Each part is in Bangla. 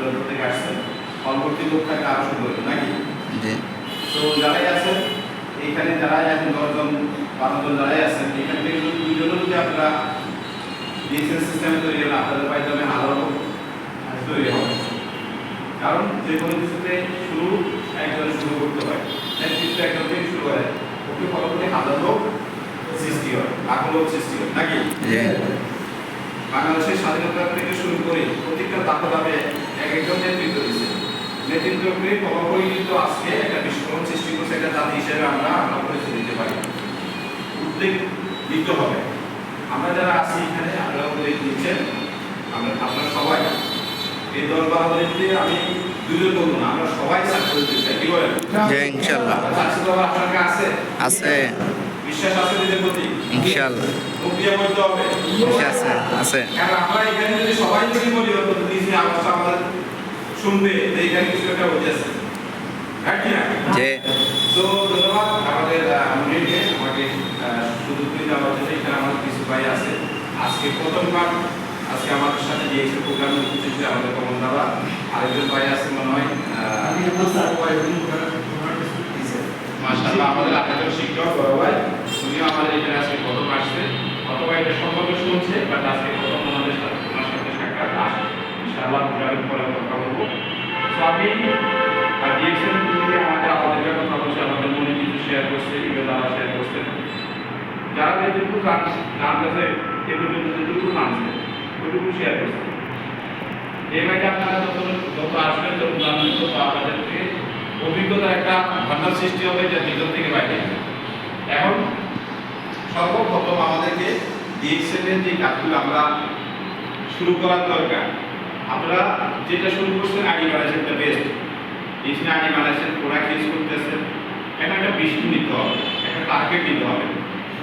দূরান্ত থেকে আসছেন, পরবর্তী লোকটাকে আরো সুন্দর নাকি? জি। তো যারাই আছেন এইখানে, যারাই এখন 10 জন 12 জন যারাই আছেন, এখান থেকে যদি 2 জনও যদি আপনারা ডিএসএল সিস্টেমে তৈরি হলে আপনাদের মাধ্যমে হাজারো তৈরি হবে। কারণ যে কোনো কিছুতে শুরু একজন শুরু করতে হয়, নেতৃত্ব একজন থেকে শুরু হয়, ওকে ফলো করে হাজার লোক সৃষ্টি হয়, লাখ লোক সৃষ্টি হয় নাকি? বাংলাদেশের স্বাধীনতা থেকে শুরু করে প্রত্যেকটা ধাপে ধাপে এক একজন নেতৃত্ব দিচ্ছে, নেতৃত্বকে ফলো করে কিন্তু আজকে একটা বিস্ফোরণ সৃষ্টি করছে একটা জাতি হিসেবে আমরা পরিচয় দিতে পারি। উদ্যোগ দিতে হবে। আমরা যারা আছি এখানে আপনারা উদ্যোগ দিচ্ছেন, আপনারা সবাই এই 10-12 দিনে আমি দুজন বলবো না, আমরা সবাই সাকসেস হতে চাই। কি বলেন? ইনশাআল্লাহ সাকসেস হওয়ার আপনার আছে? আছে। বিশ্বাস আছে নিজের প্রতি? ইনশাআল্লাহ। মুখ দিয়ে বলতে হবে আছে। কারণ আমরা এখানে যদি সবাই যদি বলি হতো নিজে আলোচনা আমাদের শুনবে যে এখানে কিছু একটা হচ্ছে আছে, হ্যাঁ কি না? তো ধন্যবাদ আমাদের মুনিরকে আমাকে সুযোগ করে দেওয়ার জন্য। এখানে আমাদের কিছু ভাই আছে, আজকে প্রথমবার আজকে আমাদের সাথে দিয়েছে প্রোগ্রামে উপস্থিত আমাদের কমল দাদা, আরেকজন ভাই আছে মনে হয় মাশাআল্লাহ আমাদের আরেকজন শিক্ষক বড় ভাই, উনিও আমাদের এখানে আজকে প্রথম আসছে, অথবা এটা সম্পর্কে শুনছে, বাট আজকে প্রথম আমাদের সাথে ওনার সাথে সাক্ষাৎ। ইনশাআল্লাহ প্রোগ্রামের পরে কথা বলবো। তো আমি ডিএক্সএল থেকে আমাদের কথা বলছি, আমাদের মনে কিছু শেয়ার করছে, ইমেল দ্বারা শেয়ার করছে, যারা যেটুকু জানতেছে এ পর্যন্ত যেটুকু জানছে ওইটুকু শেয়ার করছে। এই ভাইটা আপনারা যত আসবেন তত জানবেন, তত আপনাদেরকে অভিজ্ঞতার একটা ভান্ডার সৃষ্টি হবে, যে ভিতর থেকে বাইরে। এখন সর্বপ্রথম আমাদেরকে ডিএক্সএল এর যে কাজগুলো আমরা শুরু করার দরকার, আপনারা যেটা শুরু করছেন আইডি ম্যানেজমেন্টটা বেস্ট, এখানে আইডি ম্যানেজমেন্ট প্রোডাক্ট ইউজ করতেছেন, এটা একটা বিষয় নিতে হবে, একটা টার্গেট নিতে হবে।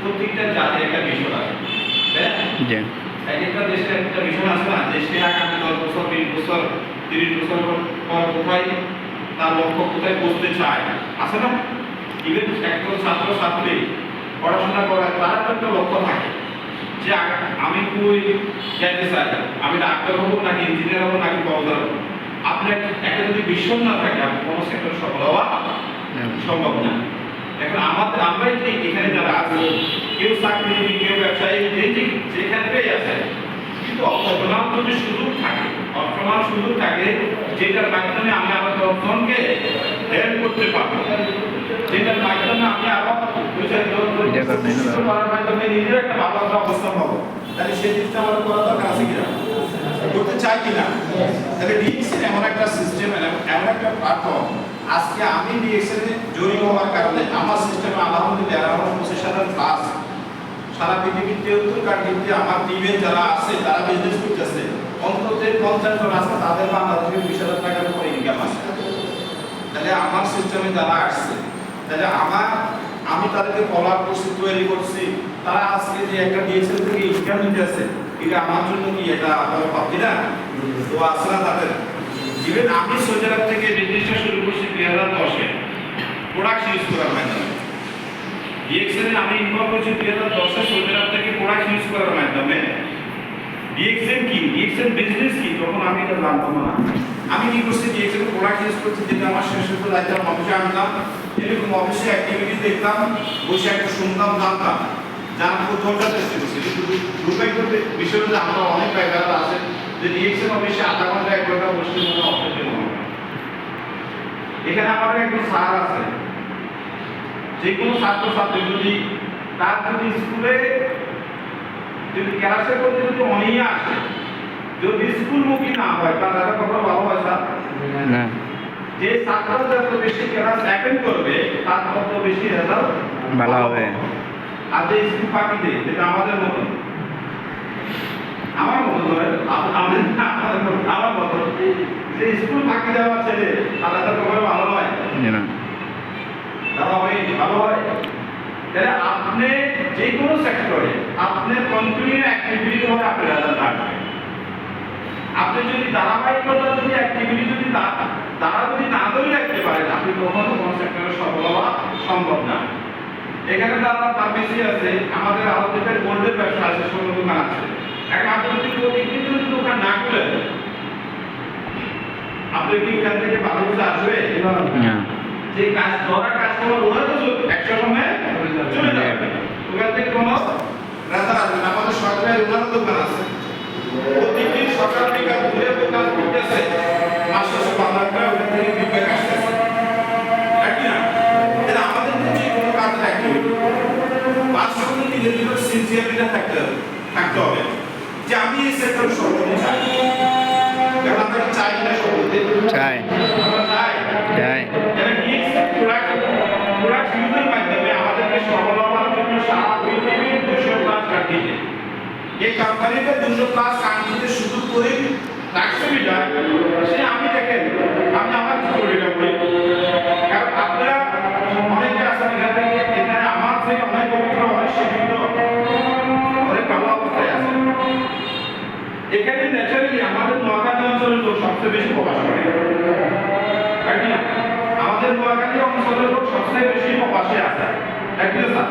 প্রত্যেকটা জাতির একটা বিষয় আছে, এক একটা দেশের একটা বিষয় আছে না, যে সে আগামী 10 বছর 20 বছর 30 বছর পর কোথায় তার লক্ষ্য কোথায় পৌঁছতে চায়, আছে না? ইভেন একজন ছাত্র ছাত্রী পড়াশোনা করার তার একটা লক্ষ্য থাকে যে আমি কই যেতে চাই, আমি ডাক্তার হবো নাকি ইঞ্জিনিয়ার হবো নাকি বড়দার হবো। আপনার একটা যদি ভিশন না থাকে আপনি কোনো সেক্টরে সফল হওয়া সম্ভব না। এখন আমরাই যে এখানে যারা আছি, কেউ চাকরিজীবী, কেউ ব্যবসায়ী, যেখানেই আছে, কিন্তু অপরনাম যদি সুযোগ থাকে, অপরনাম সুযোগ থাকে যেটার মাধ্যমে আমি আমার অর্থনকে হেল্প করতে পারবো, যেটার মাধ্যমে আমি আবার মাধ্যমে নিজের একটা ভালো একটা অবস্থান পাবো, তাহলে সেই জিনিসটা আমার করা দরকার আছে কিনা, করতে চাই কিনা? তাহলে ডিএক্সএল এমন একটা সিস্টেম, এমন একটা প্ল্যাটফর্ম, আজকে আমি ডিএক্সএল এ জড়িত হওয়ার কারণে আমার সিস্টেমে আলহামদুলিল্লাহ আমার 25,000 প্লাস সারা পৃথিবীর 73 কান্ট্রিতে আমার টিমের যারা আছে তারা বিজনেস করতেছে, অন্তত 50 জন আছে, তাদের বাংলাদেশে 20,000 টাকার উপরে ইনকাম আছে। তাহলে আমার সিস্টেমে যারা আসছে, তাহলে আমি তাদেরকে ফলো আপ করছি, তৈরি করছি, তারা আজকে যে একটা ডিএক্সএল থেকে ইনকাম নিতেছে, এটা আমার জন্য কি এটা আপনারা ভাবছি না? তো আসলে তাদের ইভেন আমি সৌদি আরব থেকে বিজনেসটা শুরু করছি 2010-এ প্রোডাক্ট ইউজ করার মাধ্যমে। ডিএক্সএল আমি ইনভলভ হয়েছি 2010-এ সৌদি আরব থেকে প্রোডাক্ট ইউজ করার মাধ্যমে। ডিএক্সএল কি, ডিএক্সএল বিজনেস কি, তখন আমি এটা জানতাম না। আমি কি করছি, ডিএক্সএল প্রোডাক্ট ইউজ করছি, যেটা আমার শেষ হতে যাইতাম অফিসে, আনতাম এরকম অফিসে অ্যাক্টিভিটি দেখতাম, বসে একটা শুনতাম, জানতাম, জানার প্রথমটা চেষ্টা করছি। কিন্তু দুর্ভাগ্যের বিষয় হচ্ছে আমরা অনেক জায়গায় আছে যে ডিএক্সএল অফিসে আধা ঘন্টা 1 ঘন্টা বসে মনে অফিসে মনে হয়। এখানে আমার একজন স্যার আছে, যে কোনো ছাত্র ছাত্রী যদি তার যদি স্কুলে যদি ক্লাসের প্রতি যদি অনিয়া আসে, যদি স্কুলমুখী না হয়, তার একটা কথা ভালো হয় স্যার না, যে ছাত্র যত বেশি ক্লাস অ্যাটেন্ড করবে তার তত বেশি রেজাল্ট ভালো হবে। আর যে স্কুল ফাঁকি দেয়, যেটা আমাদের মতো, আমার মতো ধরে আমার মতো যে স্কুল ফাঁকি দেওয়া ছেলে, তারা তো কখনো ভালো হয় না, দাদা ভাই ভালো হয়। তাহলে আপনি যে কোনো সেক্টরে আপনি কন্টিনিউ অ্যাক্টিভিটি হলে আপনি রেজাল্ট আসবে। আপনি যদি ধারাবাহিকতা যদি অ্যাক্টিভিটি যদি তারা যদি না ধরে রাখতে পারেন, আপনি কখনো কোনো সেক্টরে সফল হওয়া সম্ভব না। এখানে তারা ফার্মেসি আছে, আমাদের আউটলেটের গোল্ডের ব্যবসা আছে, 16 দোকান আছে। এখন আপনি যদি প্রতিদিন যদি দোকান না খুলেন, আপনি কি এখান থেকে ভালো কিছু আসবে? না যে কাজ ধরা কাস্টমার ওরা তো একশো সময় চলে যাবে, ওখান থেকে কোনো রাস্তা আসবে না। আমাদের সরকারি ওনারও দোকান আছে, প্রতিদিন সকাল থেকে ঘুরে দোকান করতেছে, মাসে বাংলা করে ওখান থেকে ফিডব্যাক আসতেছে, তাই কি না? তাহলে আমাদের যে কোনো কাজ থাকতে হবে, বাস্তবে নিজের ভিতর সিনসিয়ারিটিটা থাকতে হবে যে আমি এই সেক্টরে সফলতা চাই। কারণ আমরা কি চাই না সফলতা? চাই আমরা চাই। চাই প্রোডাক্ট ইউজের মাধ্যমে আমাদেরকে সফল হওয়ার জন্য সারা পৃথিবীর 200+ কান্ট্রিতে, এই কোম্পানিতে 200+ কান্ট্রিতে শুধু করে রাখছে বিদায় সে আমি দেখেন আমি আমার স্টোরিটা বলি। কারণ আপনারা অনেকে আছেন এখানে আমার থেকে অনেক পবিত্র, অনেক শিক্ষিত, অনেক ভালো অবস্থায় আছে। এখানে ন্যাচারালি আমাদের নোয়াখালী অঞ্চলের লোক সবচেয়ে বেশি প্রকাশ করে, তাই কি না? আমাদের নোয়াখালী অঞ্চলের লোক সবচেয়ে বেশি প্রবাসে আছে, তাই কি না স্যার?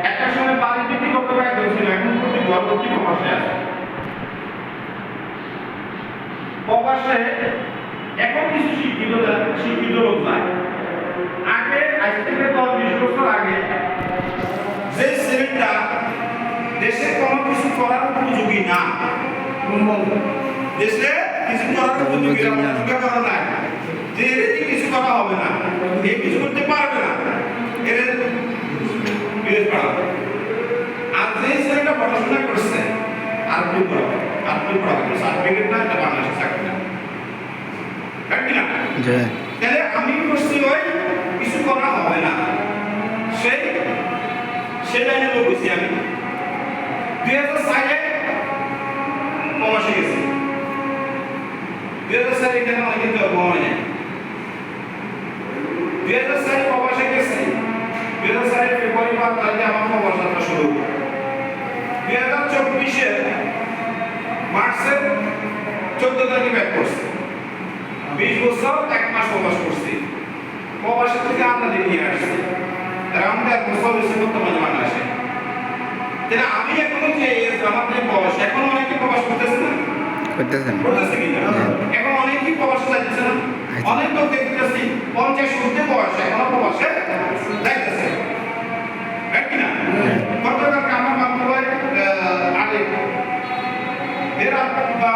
একটা সময় বাড়ি বিক্রি করতে পারতো ছিল, এখন প্রতি ঘর প্রতি প্রবাসে আছে। প্রবাসে এখন কিছু শিক্ষিত লোক নাই। আগে আজ থেকে 10-20 বছর আগে যে ছেলেটা দেশে কোনো কিছু করার উপযোগী না, দেশে কিছু করার উপযোগী না, করা নাই, যে এর কিছু করা হবে না, এ কিছু করতে পারবে না, এর বিদেশ পাঠাবে। আর যে ছেলেটা পড়াশোনা করছে আরবি পড়াবে, সার্টিফিকেট না, এটা বাংলাদেশে চাকরি না, তাই কি না? তাহলে আমি করছি ওই কিছু করা হবে না, সেই লাইনে লোক হয়েছি আমি। 2000 সালে প্রবাসে গেছি, 2000 সালে এখানে অনেকে জন্ম হয় নাই। 2000 সালে প্রবাসে গেছি, 2000 সালে ফেব্রুয়ারি 5 তারিখে আমার প্রবাস যাত্রা শুরু। 2024 মার্চের 14 তারিখে ব্যাক করছি। 20 বছর 1 মাস প্রবাস করছি। প্রবাসের থেকে আমরা নিয়ে আসছি, রাউন্ড 1 বছর হয়েছে বর্তমানে বাংলাদেশে। তাহলে আমি এখনো যে আমাদের বয়স, এখন অনেকে প্রবাস করতেছে না, করতেছে কিনা? এখন অনেকেই প্রবাসে যাচ্ছে না, অনেক লোক দেখতেছি 50 বয়স এখনো প্রবাসে যাইতেছে, তাই কি না? গতকালকে আমার বান্ধব ভাই আরে এরা বা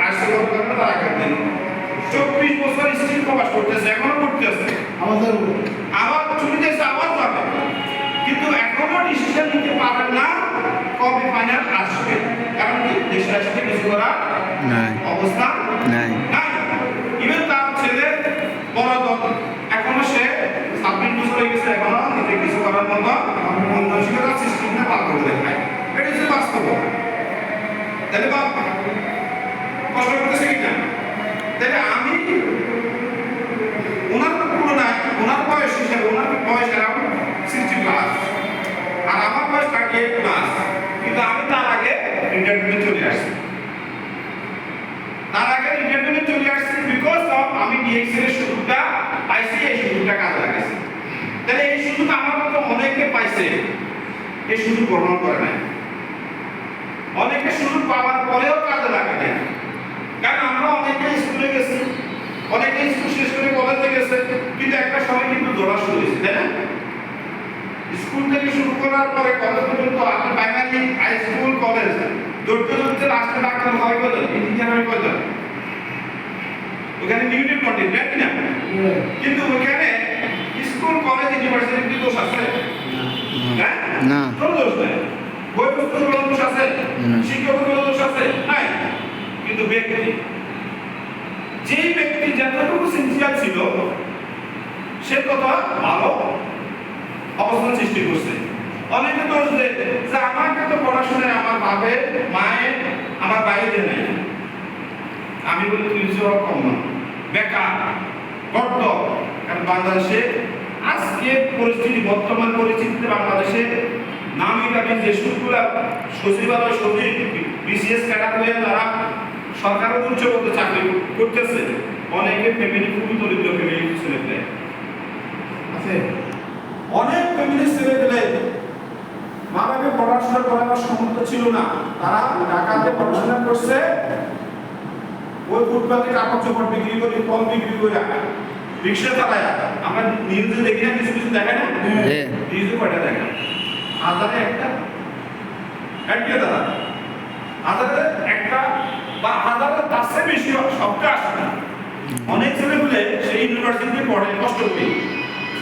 আসছে গতকালকে তার আগের দিন 24 বছর স্ত্রী প্রবাস করতেছে, এখনো করতেছে, আবার ছুটিতেছে, আবার যাবে, কিন্তু এখনো ডিসিশন নিতে পারেন না কবে ফাইনাল আসবে। কারণ কি দেশের আসতে কিছু করার অবস্থা নাই। ইভেন তার ছেলে বড় দল এখনো সে 26 বছর হয়ে গেছে, এখনো নিজে কিছু করার মতো মানসিকতা সিস্টেমটা পার করে দেখায়, এটা হচ্ছে বাস্তব। তাহলে বাপ কষ্ট করতেছে কিনা? তাহলে আমি ওনার তুলনায় ওনার বয়স হিসাবে, ওনার বয়স অ্যারাউন্ড 60+, আর আমার বয়স 38+, কিন্তু আমি তার আগে রিটায়ারমেন্টে চলে আসছি। বিকজ অফ আমি ডিএক্সএল এর সুযোগটা পাইছি, এই সুযোগটা কাজে লাগাইছি। তাহলে এই সুযোগ আমার মতো অনেকে পাইছে, এই সুযোগ গ্রহণ করে নাই, অনেকে সুযোগ পাওয়ার পরেও কাজে লাগায় না। কারণ আমরা অনেকে স্কুলে গেছি, অনেকে স্কুল শেষ করে কলেজে গেছে, কিন্তু একটা সময় কিন্তু দৌড়া শুরু হয়েছে, তাই না? স্কুল থেকে শুরু করার পরে কলেজ পর্যন্ত আপনি প্রাইমারি, হাই স্কুল, কলেজ দৌড়তে লাস্টে ডাক্তার হয় কত, ইঞ্জিনিয়ার হয় কত, ওখানে লিমিটেড কন্টেন্ট, তাই না? কিন্তু ওখানে স্কুল, কলেজ, ইউনিভার্সিটি দোষ আছে না? কোনো দোষ নাই। বই পুস্তকের কোনো দোষ আছে? শিক্ষকের কোনো দোষ আছে? নাই। কিন্তু ব্যক্তি, যেই ব্যক্তি যতটুকু সিনসিয়ার ছিল সে তত ভালো অবস্থান সৃষ্টি করছে। অনেকে দোষ দেয় যে আমাকে তো পড়াশোনায় আমার বাপে মায়ের আমার বাইরে নাই। আমি বলি তুই কম না, বেকার গর্ত। কারণ বাংলাদেশে আজকে পরিস্থিতি, বর্তমান পরিস্থিতিতে বাংলাদেশে নামি দামি যে স্কুলগুলো সচিবালয়, সচিব, বিসিএস ক্যাডার তারা সরকারের উচ্চ পদে চাকরি করতেছে, অনেকে ফ্যামিলি খুবই দরিদ্র ফ্যামিলি ছেলে পেলে আছে। অনেক ফ্যামিলির ছেলে পেলে মা বাবা পড়াশোনা করার সামর্থ্য ছিল না, তারা ঢাকাতে পড়াশোনা করছে, ওই ফুটপাতে কাপড় চোপড় বিক্রি করি, ফল বিক্রি করি, রিক্সা চালায়। আমরা নিউজে দেখি না, কিছু কিছু দেখায় না, নিউজে কয়টা দেখা, হাজারে একটা, একটা দাদা হাজারে একটা বা হাজারে তার চেয়ে বেশি সবটা আসে না। অনেক ছেলেগুলো সেই ইউনিভার্সিটিতে পড়ে কষ্ট করে,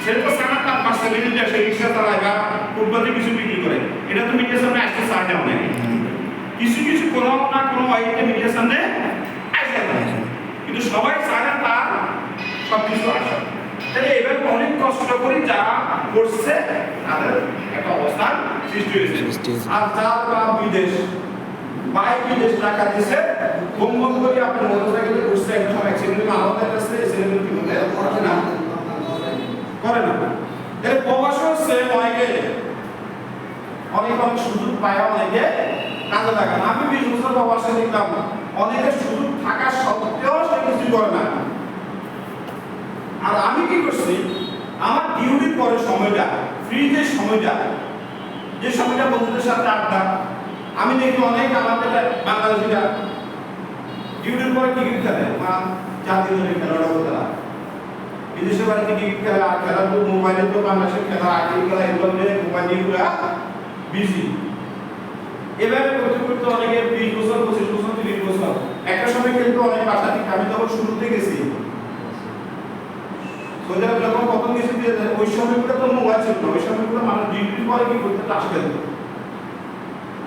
সেটা তো সারা তার পাশে মিনিটে সে রিক্সা চালায় বা ফুটপাতে কিছু বিক্রি করে, এটা তো মিডিয়ার সামনে আসতে চায় না। অনেক কিছু কিছু কোনো না কোনো ওয়াইতে মিডিয়ার সামনে আসে না, কিন্তু সবাই চায় না তার সব কিছু আসে। তাহলে এবার অনেক কষ্ট করে যারা করছে তাদের একটা অবস্থান সৃষ্টি হয়েছে। আর যার বা বিদেশ বাইক বিদেশ টাকা দিছে বন্ধ করে আপনার মোটরসাইকেলে বসে একদম অ্যাক্সিডেন্ট আমাদের কাছে ছেলেগুলো কি বলে করে না, করে না। এর প্রবাস হচ্ছে অনেকে অনেক অনেক সুযোগ পায়, অনেকে কাজে লাগান। আমি 20 বছর প্রবাসে দেখলাম অনেকের সুযোগ থাকা সত্ত্বেও সে কিছু করে না। আর আমি কি করছি, আমার ডিউটির পরে সময়টা ফ্রি যে সময়টা, যে সময়টা বন্ধুদের সাথে আড্ডা, আমি দেখি অনেক আমাদের বাংলাদেশিরা ডিউটির পরে ক্রিকেট খেলে, জাতীয় দলের খেলাটা খেলা, বিদেশে বাড়িতে ক্রিকেট খেলা, আর খেলা তো মোবাইলে তো বাংলাদেশের খেলা আগে খেলা এগুলো মোবাইল দিয়ে পুরা বিজি। এভাবে করতে করতে অনেকে 20 বছর 25 বছর 30 বছর একটা সময় কিন্তু অনেক বাসা থেকে আমি তখন শুরুতে গেছি সোজা যখন প্রথম গেছি, ওই সময়গুলো তো মোবাইল ছিল না, ওই সময়গুলো মানুষ ডিউটির পরে কি করতে তাস খেলতো।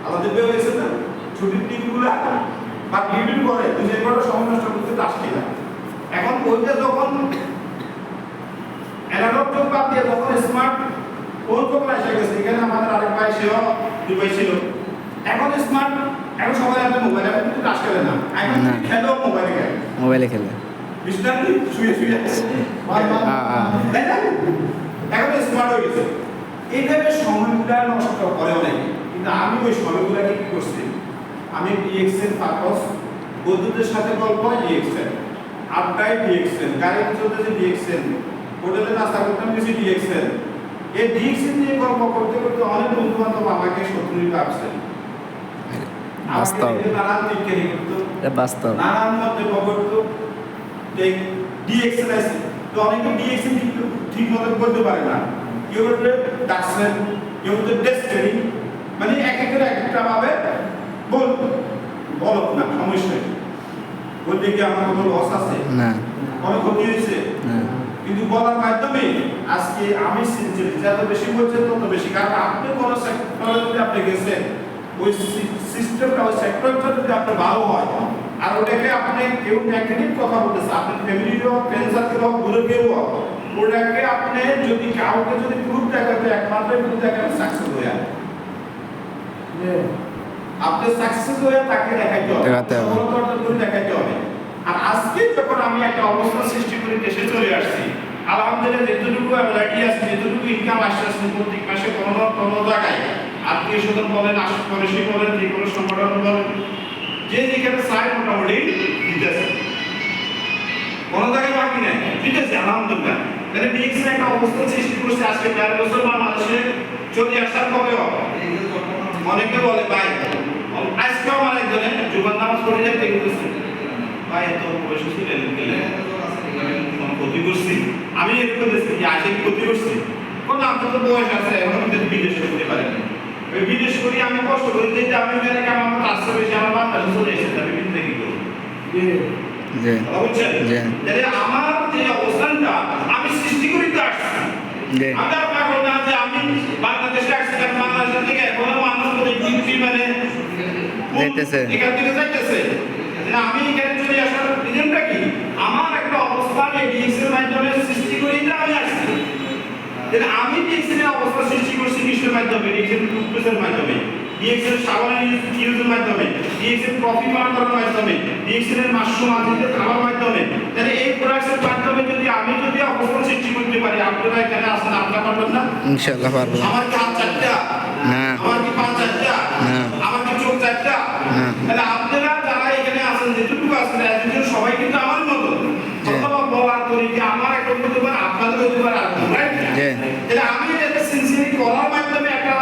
আমাদের বের হয়েছে না ছুটির দিনগুলো বা ডিউটির পরে যে কোনো সময় নষ্ট করতে তাস খেলা। এখন ওইটা যখন অ্যানালগ যুগ বাদ দিয়ে যখন স্মার্ট ফোন যখন এসে গেছে, এখানে আমাদের আরেক ভাই সেও দুবাই ছিল, এখন স্মার্ট, এখন সবাই একটা মোবাইল, এখন কিন্তু তাস খেলে না, এখন খেলেও মোবাইলে খেলে, মোবাইলে খেলে বিশ্রান্তি শুয়ে শুয়ে এখন স্মার্ট হয়ে গেছে। এইভাবে সময়গুলা নষ্ট করে অনেকে, কিন্তু আমি ওই সময়গুলাকে কি করছি, আমি ডিএক্সএল পারপাস বন্ধুদের সাথে গল্প ডিএক্সএল, আড্ডায় ডিএক্সএল, গাড়িতে চলতেছে ডিএক্সএল, হোটেলে নাস্তা করতাম কিছু ডিএক্সএল। এই ডিএক্সএল নিয়ে গল্প করতে করতে অনেক বন্ধু বান্ধব আমাকে শত্রুই ভাবছেন, বাস্তব, নানান দিকে করতো, বাস্তব নানান মন্তব্য করতো। ডিএক্সএল আছে তো অনেকে ডিএক্সএল ঠিক মতো করতে পারে না, কেউ বলতে ডাকছেন, কেউ বলতে ডেস্টারি, মানে এক একটা ভাবে বলো না সমস্যা বলতে কি আমার কোনো লস আছে না, কোনো ক্ষতি হয়েছে না, কিন্তু বলার মাধ্যমে আজকে আমি যত বেশি বলছেন তত বেশি, কারণ আপনি কোনো সেক্টরে যদি আপনি গেছেন ওই সিস্টেমটা ওই সেক্টরটা যদি আপনার ভালো হয়, আর ওটাকে আপনি কেউ নেগেটিভ কথা বলতেছে, আপনার ফ্যামিলির হোক, ফ্রেন্ড সার্কেল হোক, দূরে কেউ হোক, ওটাকে আপনি যদি কাউকে যদি প্রুফ দেখাতে একমাত্র প্রুফ দেখাতে সাকসেস হয়ে যায়, আপনি সাকসেস হয়ে তাকে দেখাইতে হবে, সফলতা অর্জন করে দেখাইতে হবে। আর আজকে যখন আমি একটা অবস্থা সৃষ্টি করে দেশে চলে আসছি, আলহামদুলিল্লাহ যেটুকু অ্যাবিলিটি আছে, যেটুকু ইনকাম আসছে প্রত্যেক মাসে কোনো জায়গায় আত্মীয় স্বজন বলেন, আশেপাশে বলেন, যে কোনো সংগঠন বলেন, যে যেখানে চায় মোটামুটি দিতেছে, কোনো জায়গায় বাকি নেই, দিতেছে আলহামদুলিল্লাহ। তাহলে ডিএক্সএল একটা অবস্থা সৃষ্টি করছে। আজকে 4 বছর বাংলাদেশে চলে আসার পরেও অনেকে বলে ভাই, আজকে আমার একজনে জুমার নামাজ পড়ে যাইতে গেছে, ভাই এত বয়স ছিলেন গেলে ক্ষতি করছি, আমি এরকম দেখছি যে আসে ক্ষতি করছি, কোন আপনার তো বয়স আছে, এখন বিদেশে করতে পারেন, বিদেশ করি আমি কষ্ট করি, যেটা আমি এখানে আমার কাজটা বেশি, আমার বাংলাদেশে চলে এসেছে, আমি বিদেশে কি করবো আমার যে অবস্থানটা আমি সৃষ্টি করিতে আসছি, আমি আর পাগল না যে আমি বাংলাদেশে আসছি, কারণ বাংলাদেশের থেকে এখনো মানুষ মানে এখান থেকে যাইতেছে, আমি এখানে চলে আসার রিজনটা কি, আমার একটা অবস্থান এই ডিএক্সএল মাধ্যমে সৃষ্টি করিতে আমি আসছি। আমি ডিএক্সএল এর অবস্থা সৃষ্টি করছি কিসের মাধ্যমে, ডিএক্সএল টুথপেস্টের মাধ্যমে, ডিএক্সএল সাবান ইউজের মাধ্যমে, ডিএক্সএল কফি পান করার মাধ্যমে, ডিএক্সএল এর মাশরুম আদিতে খাওয়ার মাধ্যমে। তাহলে এই প্রোডাক্টের মাধ্যমে যদি আমি অবস্থা সৃষ্টি করতে পারি, আপনারা এখানে আসেন, আপনারা পারবেন না? ইনশাআল্লাহ পারবো। আমার কি হাত চারটা? না। আমার কি পা চারটা? না। আমার কি চোখ চারটা? না। তাহলে আপনারা যারা এখানে আছেন, যেটুকু আছেন, একজন সবাই কিন্তু আমার মতো, অথবা বলার তরিকা আমার একটা হতে পারে, আপনাদের হতে পারে, রাইট? তাহলে আমি এটা সিনসিয়ারলি করার মাধ্যমে একটা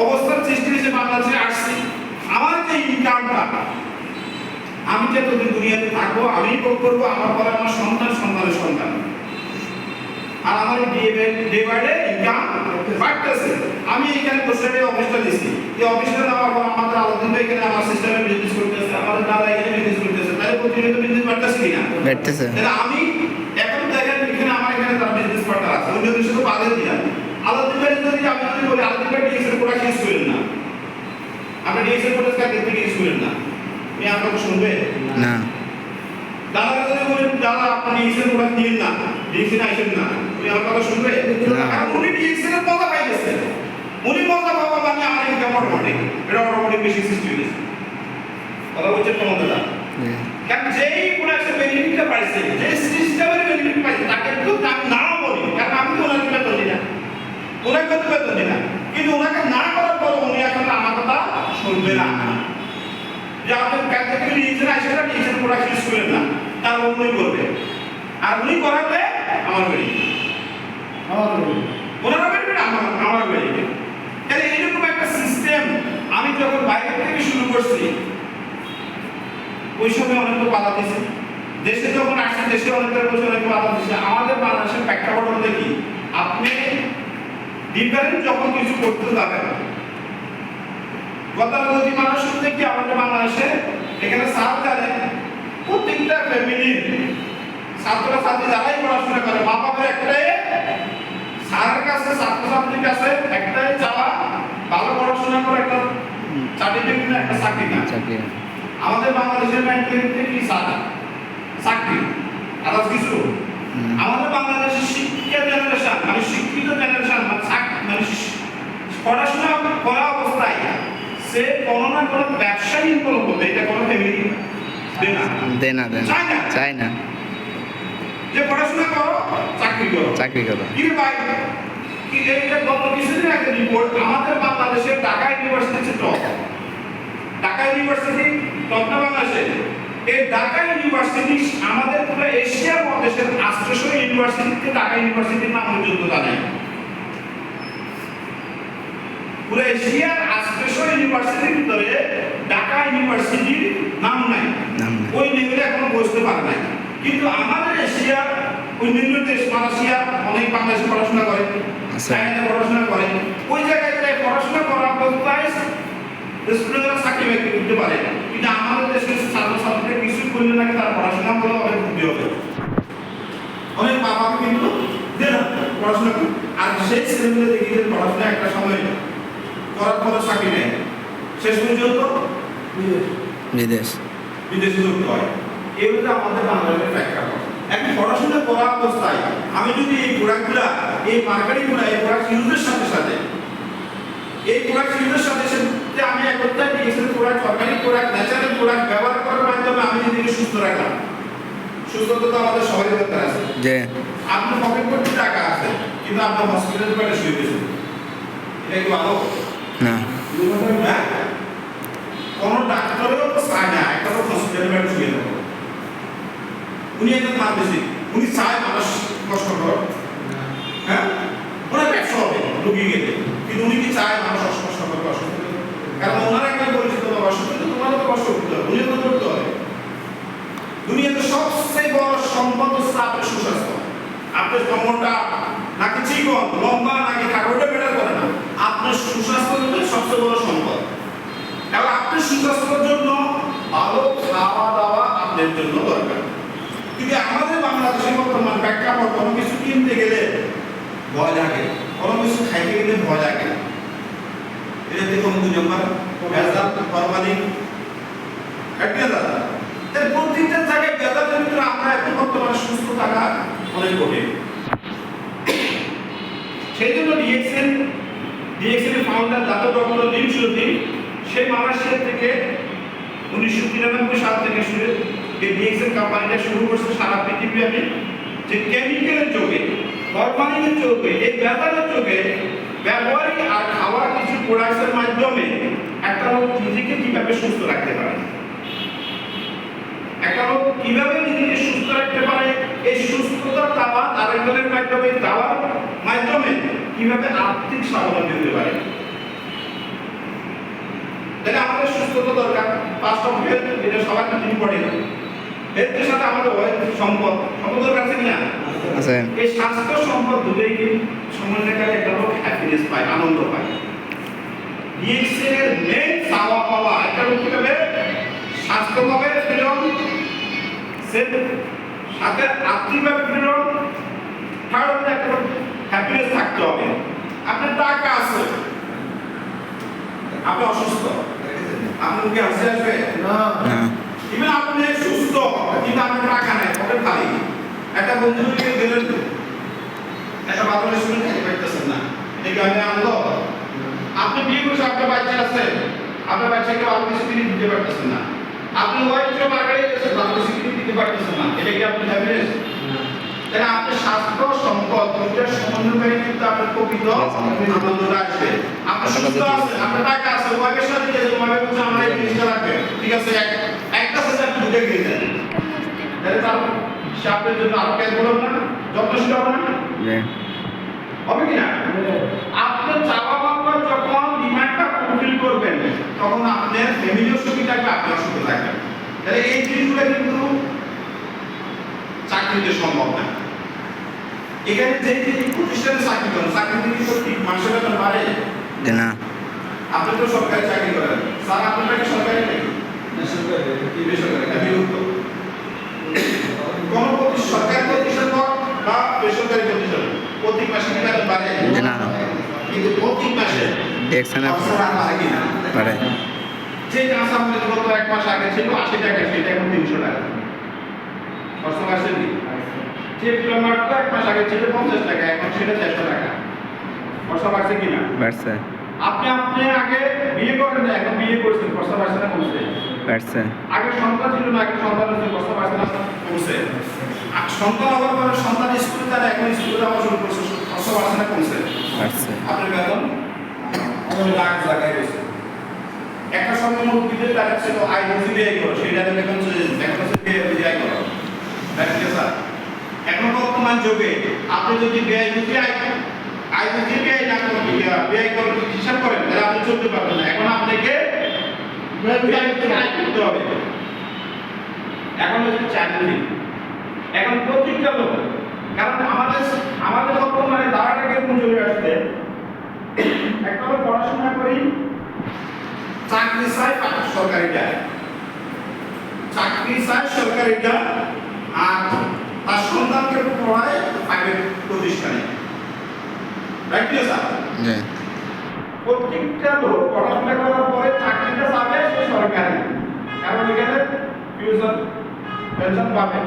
অবস্থার সৃষ্টি হয়েছে, বাংলাদেশে আসছি। আমার যে ইনকামটা আমি যতদিন দুনিয়াতে থাকবো আমি ভোগ করবো, আমার পরে আমার সন্তান, সন্তানের সন্তান। আর আমার ডে বাই ডে ইনকাম বাড়তেছে। আমি এখানে বসে অফিসটা দিচ্ছি, এই অফিসটা নেওয়ার পর আমাদের আলাদা এখানে আমার সিস্টেমে বিজনেস করতেছে, আমাদের দাদা এখানে বিজনেস করতেছে, তাহলে প্রতিনিয়ত বিজনেস বাড়তেছে কিনা? বেড়তেছে। তাহলে আমি এখন দেখেন এখানে আমার এখানে তার বিজনেস পার্টনার আছে, অন্য কিছু তো বাদে দিলাম। আলাদা যদি আমি যদি বলি আলাদা ডিএক্সেল প্রোডাক্ট ইউজ করেন না, আপনি ডিএক্সেল প্রোডাক্ট দেখতে ইউজ করেন না, আমি আপনাকে শুনবে না। দাদা যদি বলেন দাদা আপনি ডিএক্সেল প্রোডাক্ট নিয়েন না, ডিএক্সেল আসেন না, উনি আমার কথা শুনবে? কারণ উনি ডিএক্সেল এর মজা পাইতেছেন, উনি মজা পাওয়া মানে আমার ইনকাম অটোমেটিক, এটা অটোমেটিক বেশি সৃষ্টি হয়েছে। কথা বলছেন কেমন দাদা? কারণ যেই প্রোডাক্টের বেনিফিটটা পাইছে, যে সিস্টেমের বেনিফিট পাইছে, তাকে একটু দাম নাও বলি, কারণ আমি তো ওনাকে বেতন দিই না, ওনাকে তো বেতন দিই না, কিন্তু ওনাকে না করার পর উনি এখন আমার কথা শুনবে না। যে আপনি কাজ থেকে নিয়েছেন আসে না, নিয়েছেন প্রোডাক্ট ইউজ করেন না, তার উনি করবে, আর উনি করালে আমার বেনিফিট, ওনারা বেনিফিট, আমার বেনিফিট। তাহলে এরকম একটা সিস্টেম আমি যখন বাইরে থেকে শুরু করছি, ওই সময় অনেক বাধা দিয়েছে, দেশে যখন আসছে দেশে অনেকের বসে অনেক বাধা দিয়েছে। আমাদের বাংলাদেশের প্রেক্ষাপট দেখি, আপনি ডিফারেন্ট যখন কিছু করতে যাবেন, গতানুগতিক মানুষ দেখি আমাদের বাংলাদেশে এখানে সাত জানে প্রত্যেকটা ফ্যামিলির ছাত্র ছাত্রী যারাই পড়াশোনা করে, মা বাবার একটাই স্যারের কাছে, ছাত্রছাত্রীর কাছে একটাই চাওয়া, ভালো পড়াশোনা করে একটা সার্টিফিকেট না, একটা চাকরি না। আমাদের বাংলাদেশের মেন্টালিটি কি? চাকরি আর কিছু। আমাদের বাংলাদেশের শিক্ষিত জেনারেশন মানে শিক্ষিত জেনারেশন মানে পড়াশোনা করা অবস্থায় সে কোনো না কোনো ব্যবসায়ী ইনকম করবে, এটা কোনো ফ্যামিলি চাই না। যে পড়াশোনা করো, চাকরি করো। কি ভাই, কি এইটা গত কিছুদিন আগে রিপোর্ট, আমাদের বাংলাদেশের Dhaka university Dhaka university top না বাংলাদেশে। এই ঢাকা ইউনিভার্সিটি আমাদের পুরো এশিয়ার মধ্যে 800 ইউনিভার্সিটিতে ঢাকা ইউনিভার্সিটির নাম যোগ্যতা নেই। পুরো এশিয়ার 800 ইউনিভার্সিটির ভিতরে ঢাকা ইউনিভার্সিটির নাম নাই, ওই লেভেলে এখনো বসতে পারে নাই। কিন্তু আমাদের এশিয়ার অন্যান্য দেশ, মালয়েশিয়া অনেক বাংলাদেশে পড়াশোনা করে, চায়নাতে পড়াশোনা করে, ওই জায়গায় পড়াশোনা করার অবস্থায় স্টুডেন্টরা চাকরি বাকরি করতে পারে। কিন্তু আমাদের দেশের ছাত্রছাত্রীরা কিছু করলে নাকি তার পড়াশোনা করে অনেক বুদ্ধি হবে, অনেক বাবাকে কিন্তু পড়াশোনা করে। আর সেই ছেলেমেয়ে দেখি যে পড়াশোনা একটা সময় করার পরে চাকরি নেয়, শেষ পর্যন্ত বিদেশে যুক্ত হয়। এগুলো আমাদের বাংলাদেশের প্রেক্ষাপট। এখন পড়াশোনা করা অবস্থায় আমি যদি এই প্রোডাক্টগুলা, এই মার্কেটিংগুলা, এই প্রোডাক্ট ইউজের সাথে সাথে আমি একটা digital product, organic product, natural product ব্যবহার করার মাধ্যমে আমি নিজেকে সুস্থ রাখলাম। সুস্থতা তো আমাদের সবারই দরকার আছে। যে আপনার পকেট ভর্তি টাকা আছে কিন্তু আপনার হসপিটালের বেডে শুয়ে গেছেন, এটা কি ভালো না? কোন ডাক্তারও তো চায় না একটা হসপিটালের বেডে শুয়ে থাকো। উনি একটা নাম বেশি, উনি চায় মানুষ কষ্ট কর, হ্যাঁ ওনার ব্যবসা হবে রুগী গেলে, কিন্তু উনি কি চায় মানুষ কষ্ট করবে, অসুস্থ? কারণ ওনার একটা পরিচিত অসুস্থ, তোমারও তো কষ্ট করতে হবে, উনিও তো করতে হবে। দুনিয়াতে সবচেয়ে বড় সম্পদ হচ্ছে আপনার সুস্বাস্থ্য। আপনার কোমরটা নাকি চিকন, লম্বা নাকি খাটোটা বেটার করে না, আপনার সুস্বাস্থ্য হচ্ছে সবচেয়ে বড় সম্পদ। এবং আপনার সুস্বাস্থ্যের জন্য ভালো খাওয়া দাওয়া আপনার জন্য দরকার। কিন্তু আমাদের বাংলাদেশের বর্তমান প্রেক্ষাপট, কোনো কিছু কিনতে গেলে ভয় লাগে, কোনো কিছু খাইতে গেলে ভয় লাগে। এটাতে কোনো 2 নম্বর ভেজাল, ফরমালিন, একটা দাদা এর প্রত্যেকটা জায়গায় ভেজালের ভিতরে আমরা এখন বর্তমানে সুস্থ থাকা অনেক কঠিন। সেই জন্য ডিএক্সএল এর ফাউন্ডার ডক্টর লিম সুদ্দিন, সেই মালয়েশিয়া থেকে 1993 সাল থেকে শুরু এই ডিএক্সএল কোম্পানিটা শুরু করছে সারা পৃথিবীব্যাপী, যে কেমিক্যালের যোগে, ফরমালিনের যোগে, এই ভেজালের যোগে ব্যবহারিক আর খাওয়ার কিছু প্রোডাক্টের মাধ্যমে একটা লোক নিজেকে কিভাবে সুস্থ রাখতে পারে, একটা লোক কিভাবে নিজেকে সুস্থ রাখতে পারে, এই সুস্থতার দাওয়া আরেকজনের মাধ্যমে দেওয়ার মাধ্যমে কিভাবে আর্থিক স্বাবলম্বী হতে পারে। তাহলে আমাদের সুস্থতা দরকার। ফার্স্ট অফ হেলথ, এটা সবার কাছে ইম্পর্টেন্ট। হেলথের সাথে আমাদের সম্পদ দরকার আছে কিনা? আছে। এই স্বাস্থ্য সম্পদ দুটোই কি সমন্বয়কারী একটা লোক হ্যাপিনেস পায়, আনন্দ পায়। ডিএক্সের মেইন চাওয়া পাওয়া একটা লোক কি হবে? স্বাস্থ্য পাবে, ফ্রিডম, সাথে আর্থিকভাবে ফ্রিডম, থার্ড হচ্ছে একটা হ্যাপিনেস থাকতে হবে। আপনার টাকা আছে, আপনি অসুস্থ, আপনার মুখে হাসি আসবে না। না। ইভেন আপনি সুস্থ কিন্তু আপনার টাকা নেই, পকেট খালি। একটা বন্ধুকে দিলেন, একটা ভালো রেস্টুরেন্ট খেতে পারতেছেন না, এই কারণে আনলো। আপনি বিয়ে করছেন, আপনার বাচ্চা আছে, আপনার বাচ্চাকে ভালো কিছু কিনে দিতে পারতেছেন না। আপনি ওয়াইফকে মার্কেটে গেছেন, ভালো কিছু কিনে দিতে পারতেছেন না, এটা কি আপনি হ্যাপিনেস? তাহলে আপনার স্বাস্থ্য সম্পদ দুইটার সমন্বয়ে কিন্তু আপনার প্রকৃত আনন্দটা আসবে। আপনার সুস্থ আছে, আপনার টাকা আছে, ওয়াইফের সাথে গেছেন, ওয়াইফ বলছে আমার এই জিনিসটা লাগবে, ঠিক আছে, একটা সাথে আপনি দুটো কিনে দেন, তাহলে তার সে আপনার জন্য আরো ক্যাশ বলবেন না, যথেষ্ট হবে না, হবে কি না? আপনার চাওয়া পাওয়া যখন ডিমান্ডটা ফুলফিল করবেন, তখন আপনার ফ্যামিলিও সুখী থাকবে, আপনিও সুখী থাকবেন। তাহলে এই জিনিসগুলো কিন্তু চাকরিতে সম্ভব না। এখানে যে প্রতিষ্ঠানে চাকরি করেন, চাকরিতে কি প্রতি মাসে বেতন বাড়ে? না। আপনি তো সরকারি চাকরি করেন, স্যার আপনার কি সরকারি নাকি? কি বেসরকারি? এটা বিরক্ত। কোন সরকারি প্রতিষ্ঠান হোক বা বেসরকারি প্রতিষ্ঠান, প্রতি মাসে কি বেতন বাড়ে? না। কিন্তু প্রতি মাসে দেখছেন বাড়ে কিনা? পারে। যে কাঁচা মূল্য গত এক মাস আগে ছিল 80 টাকা, সেটা এখন 300 টাকা। খরচ বাড়ছে কি? যে টমেটো এক মাস আগে ছিল 50 টাকা, এখন সেটা 400 টাকা। খরচ বাড়ছে কিনা? বাড়ছে। আপনি আগে বিয়ে করেন না, এখন বিয়ে করছেন, খরচ বাড়ছে না কমছে? বাড়ছে। আগে সন্তান ছিল না, এখন সন্তান হচ্ছে, খরচ বাড়ছে না কমছে? আর সন্তান হওয়ার পরে সন্তান স্কুলে তারা এখন স্কুলে যাওয়া শুরু করছে, খরচ বাড়ছে না কমছে? বাড়ছে। আপনার বেতন লাখ জায়গায় রয়েছে। একটা সময় মুরব্বীদের টাকা ছিল আয় বুঝি ব্যয় করো, সেইটা এখন ব্যয় করো। এখন বর্তমান যুগে আপনি যদি ব্যয় বুঝি আয় বুঝি ব্যয় না করেন, ব্যয় করেন হিসাব করেন, তাহলে আপনি চলতে পারবেন না। এখন আপনাকে আয় করতে হবে। এখন হচ্ছে চাকরি, এখন প্রত্যেকটা লোক, কারণ আমাদের বর্তমানে ধারাটাকে এরকম চলে আসছে, একটা লোক পড়াশোনা করি, চাকরি চাই সরকারিটা, চাকরি চাই সরকারিটা, আর তার সন্তানকে পড়ায় প্রাইভেট প্রতিষ্ঠানে, রাইট না স্যার? প্রত্যেকটা লোক পড়াশোনা করার পরে চাকরিটা চাবে সে সরকারি, কারণ এখানে ফিউচার পেনশন পাবে।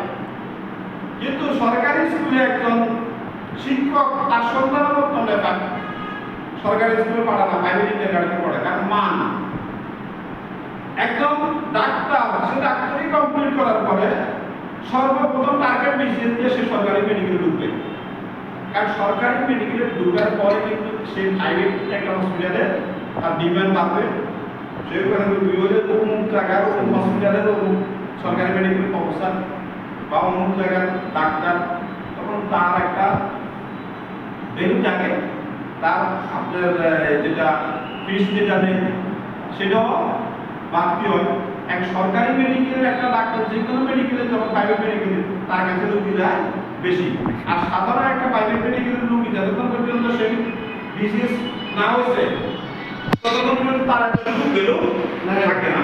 কিন্তু সরকারি স্কুলে একজন শিক্ষক তার সন্তান বর্তমানে পাবে, সরকারি স্কুলে পড়া না, প্রাইভেট ইন্টারনেটে পড়ে, কারণ মান। একদম ডাক্তার, সে ডাক্তারি কমপ্লিট করার পরে সর্বপ্রথম টার্গেট বিসিএস দিয়ে সে সরকারি মেডিকেলে ঢুকবে, কারণ সরকারি মেডিকেলে ঢুকার পরে কিন্তু সে প্রাইভেট একটা হসপিটালে তার ডিমান্ড বাড়বে, সে ওখানে অমুক জায়গার হসপিটালের সরকারি মেডিকেল প্রফেসর বা অমুক জায়গার ডাক্তার, তখন তার একটা ভ্যালু থাকে, তার আপনার যেটা ফিস যেটা নেই সেটাও বাড়তি হয়। এক সরকারি মেডিকেলের একটা ডাক্তার যে কোনো মেডিকেলে যখন প্রাইভেট মেডিকেলে তার কাছে রোগী যায় বেশি, আর সাধারণ একটা প্রাইভেট মেডিকেলের রোগী যতক্ষণ পর্যন্ত সে বিসিএস না হয়েছে ততক্ষণ পর্যন্ত তার একটা সুযোগ পেলেও থাকে না।